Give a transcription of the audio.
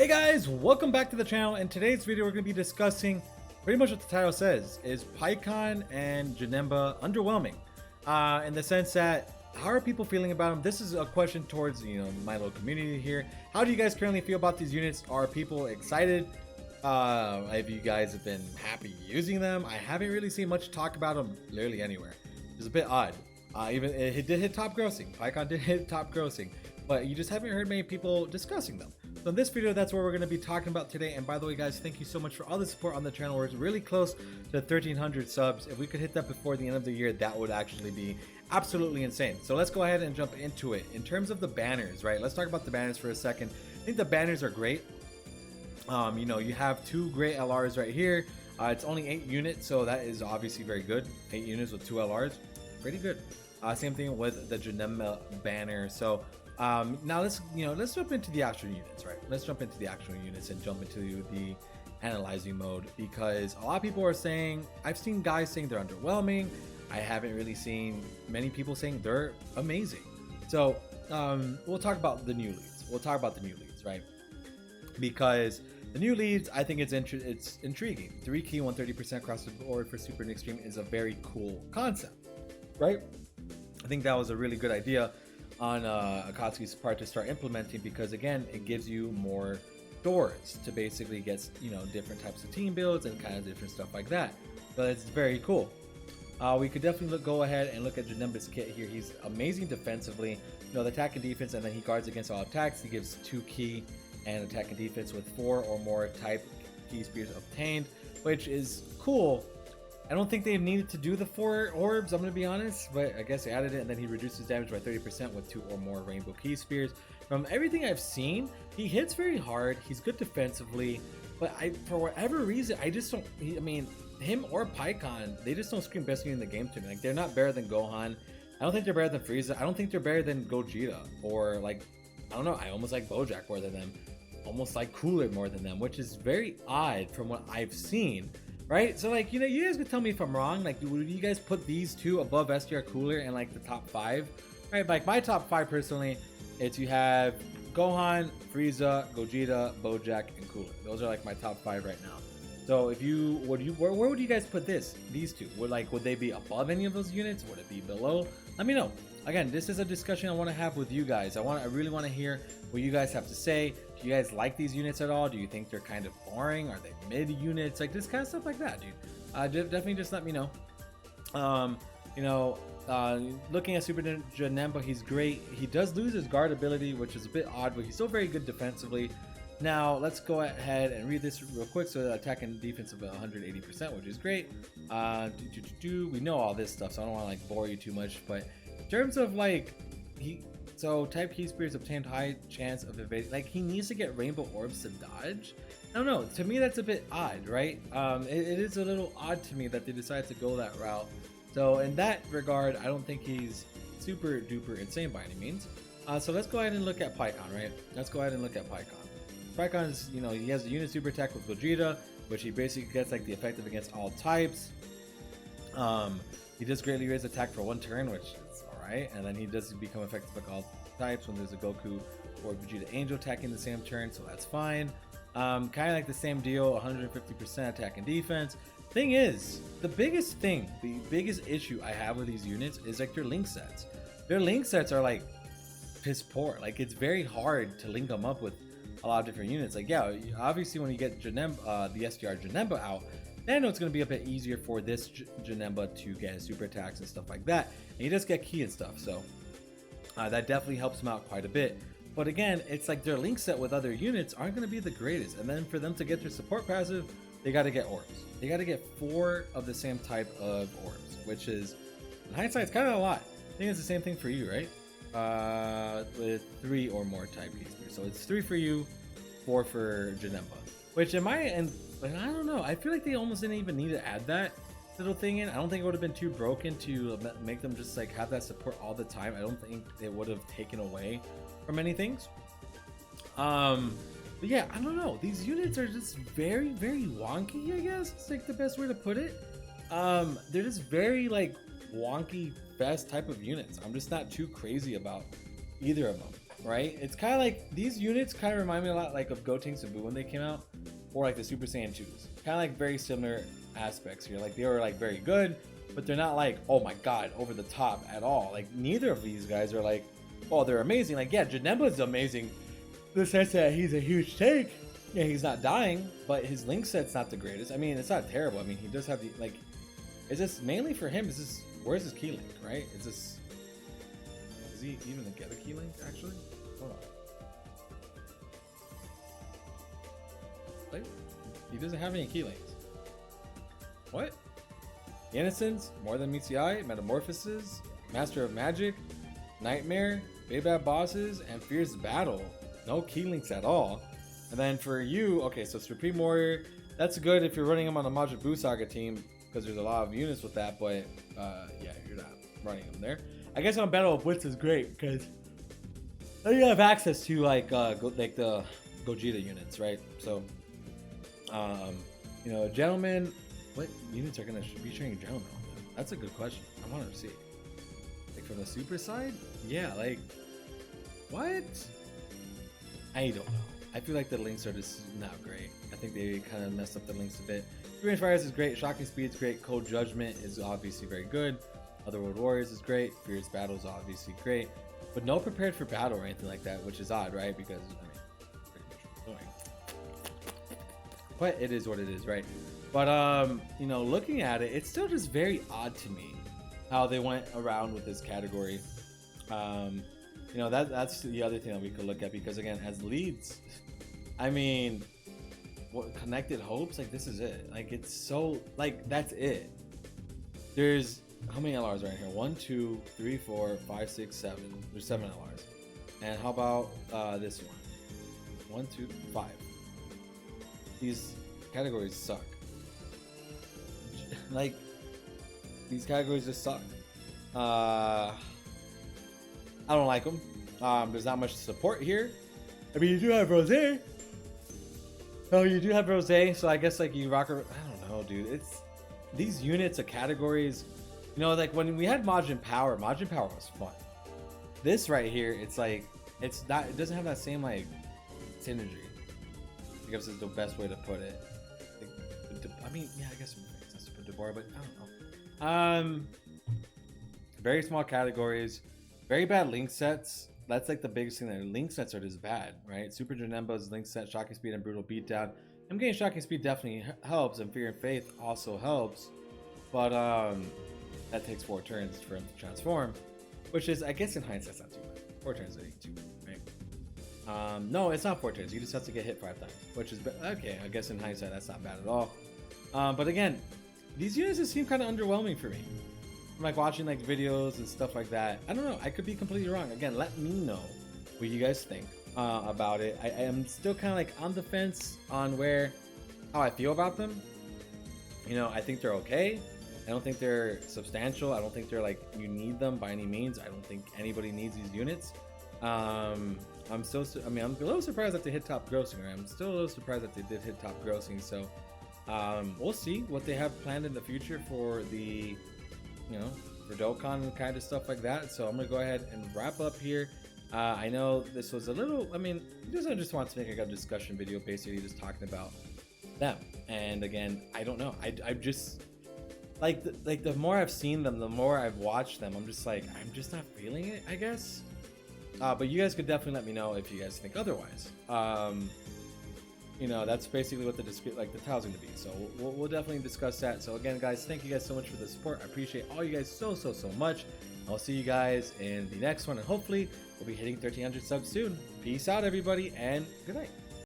Hey guys, welcome back to the channel. In today's video, we're going to be discussing pretty much what the title says, is Pikkon and Janemba underwhelming? In the sense that, how are people feeling about them? This is a question towards, my little community here. How do you guys currently feel about these units? Are people excited? Have you guys have been happy using them? I haven't really seen much talk about them literally anywhere. It's a bit odd. Even it did hit top grossing. Pikkon did hit top grossing, but you just haven't heard many people discussing them. So in this video, that's what we're going to be talking about today. And by the way, guys, thank you so much for all the support on the channel. We're really close to 1,300 subs. If we could hit that before the end of the year, that would actually be absolutely insane. So let's go ahead and jump into it. In terms of the banners, right? Let's talk about the banners for a second. I think the banners are great. You have two great LRs right here. It's only 8 units, so that is obviously very good. 8 units with 2 LRs, pretty good. Same thing with the Janemba banner. So now let's jump into the actual units, right? Let's jump into the actual units and jump into the analyzing mode, because a lot of people are saying, I've seen guys saying they're underwhelming. I haven't really seen many people saying they're amazing. So we'll talk about the new leads. Right? Because the new leads, I think it's intriguing. 3 key 130% across the board for super and extreme is a very cool concept, right? I think that was a really good idea on Akatsuki's part to start implementing, because again, it gives you more doors to basically get different types of team builds and kind of different stuff like that. So it's very cool. We could definitely go ahead and look at Janemba's kit here. He's amazing defensively, the attack and defense, and then he guards against all attacks. He gives 2 key and attack and defense with 4 or more type key spears obtained, which is cool. I don't think they needed to do the 4 orbs, I'm going to be honest, but I guess they added it. And then he reduces damage by 30% with 2 or more rainbow key spears. From everything I've seen, he hits very hard. He's good defensively, but for whatever reason, I just don't. Him or Pikkon, they just don't scream best unit in the game to me. Like, they're not better than Gohan. I don't think they're better than Frieza. I don't think they're better than Gogeta, or like, I don't know. I almost like Bojack more than them. Almost like Cooler more than them, which is very odd from what I've seen. Right? So like, you guys could tell me if I'm wrong. Like, would you guys put these two above SDR Cooler in like the top 5? Right? Like, my top 5 personally, it's you have Gohan, Frieza, Gogeta, Bojack, and Cooler. Those are like my top 5 right now. So if where would you guys put these two? Would they be above any of those units? Would it be below? Let me know. Again, this is a discussion I want to have with you guys. I really want to hear what you guys have to say. Do you guys like these units at all? Do you think they're kind of boring? Are they mid units? Like, this kind of stuff like that, dude. Definitely just let me know. Looking at Super Janemba, he's great. He does lose his guard ability, which is a bit odd, but he's still very good defensively. Now let's go ahead and read this real quick. So attack and defense of 180%, which is great. We know all this stuff, so I don't want to like bore you too much, but in terms of like so type key spears obtained high chance of evading. Like, he needs to get rainbow orbs to dodge. I don't know. To me, that's a bit odd, right? It is a little odd to me that they decided to go that route. So in that regard, I don't think he's super duper insane by any means. So let's go ahead and look at Pikkon, right? Let's go ahead and look at Pikkon. Pikkon is, he has a unit super attack with Gogeta, which he basically gets like the effective against all types. He does greatly raise attack for 1 turn, which is alright, and then he does become effective against all types when there's a Goku or Vegeta Angel attacking the same turn, so that's fine. Kind of like the same deal, 150% attack and defense. Thing is, the biggest issue I have with these units is like their link sets. Their link sets are like piss poor. Like, it's very hard to link them up with a lot of different units. Like, yeah, obviously when you get Janemba, the SDR Janemba out, then I know it's going to be a bit easier for this Janemba to get his super attacks and stuff like that. And he does get key and stuff, so that definitely helps him out quite a bit. But again, it's like their link set with other units aren't going to be the greatest. And then for them to get their support passive, they got to get orbs. They got to get 4 of the same type of orbs, which is, in hindsight, it's kind of a lot. I think it's the same thing for you, right? With 3 or more type keys. So it's 3 for you, 4 for Janemba. Which in my end, like, I don't know. I feel like they almost didn't even need to add that little thing in. I don't think it would have been too broken to make them just like have that support all the time. I don't think it would have taken away from many things. But yeah, I don't know. These units are just very, very wonky, I guess. It's like the best way to put it. They're just very like wonky, fast type of units. I'm just not too crazy about either of them. right? It's kind of like these units kind of remind me a lot like of Gotenks Sabu when they came out, or like the Super Saiyan 2s. Kind of like very similar aspects here. Like they were like very good, but they're not like, oh my god, over the top at all. Like neither of these guys are like, oh, they're amazing. Like yeah, Janemba is amazing in the sense that he's a huge tank. Yeah, he's not dying, but his link set's not the greatest. I mean, it's not terrible. I mean, he does have the like. Is this mainly for him? Is this where's his key link? Right? Is this? Is he even get a key link actually? Hold on. Wait, he doesn't have any key links. What? Innocence, More Than Meets the Eye, Metamorphosis, Master of Magic, Nightmare, Big Bad Bosses, and Fierce Battle. No key links at all. And then for you, okay, so Supreme Warrior, that's good if you're running him on a Majin Buu Saga team, because there's a lot of units with that, but yeah, you're not running them there. I guess on Battle of Blitz is great, because then you have access to like the Gogeta units, right? So, you know, Gentleman, what units are going to be sharing Gentleman on them? That's a good question. I want to see. Like from the super side? Yeah, like, what? I don't know. I feel like the links are just not great. I think they kind of messed up the links a bit. Range Fires is great. Shocking Speed is great. Cold Judgment is obviously very good. Otherworld Warriors is great. Fierce Battle is obviously great. But no Prepared for Battle or anything like that, which is odd, right? Because, I mean, pretty much what we're doing. But it is what it is, right? But, you know, looking at it, it's still just very odd to me how they went around with this category. You know, that's the other thing that we could look at, because again, as leads, I mean, what Connected Hopes, like this is it. Like it's so, like that's it. There's how many LRs right here? 1, 2, 3, 4, 5, 6, 7. There's 7 LRs. And how about this one? 1, 2, 5. These categories suck. Like these categories just suck. I don't like them. There's not much support here. I mean, you do have Rose. Oh, you do have Rose, so I guess like you rock her. I don't know, dude. It's these units of categories. You know, like when we had Majin Power was fun. This right here, it's like it's not. It doesn't have that same like synergy. I guess is the best way to put it. Like, I mean, yeah, I guess that's for Deborah, but I don't know. Very small categories. Very bad link sets. That's like the biggest thing there. Link sets are just bad, right? Super Janemba's link set, Shocking Speed and Brutal Beatdown. I'm getting Shocking Speed definitely helps, and Fear and Faith also helps. But that takes 4 turns for him to transform, which is, I guess in hindsight, not too bad. 4 turns ain't too bad, right? No, it's not 4 turns. You just have to get hit 5 times, which is okay. I guess in hindsight, that's not bad at all. But again, these units just seem kind of underwhelming for me. Like watching like videos and stuff like that. I don't know, I could be completely wrong. Again, let me know what you guys think about it. I am still kind of like on the fence on how I feel about them. You know, I think they're okay. I don't think they're substantial. I don't think they're like you need them by any means. I don't think anybody needs these units. I'm a little surprised that they hit top grossing. Right? I'm still a little surprised that they did hit top grossing. So we'll see what they have planned in the future for the for Dokkan and kind of stuff like that. So I'm gonna go ahead and wrap up here. I know this was a little, I just want to make a discussion video, basically just talking about them. And again, I don't know. I just like the more I've seen them, the more I've watched them, I'm just not feeling it, I guess. But you guys could definitely let me know if you guys think otherwise. You know, that's basically what the title's going to be. So we'll definitely discuss that. So again, guys, thank you guys so much for the support. I appreciate all you guys so much. I'll see you guys in the next one, and hopefully we'll be hitting 1,300 subs soon. Peace out, everybody, and good night.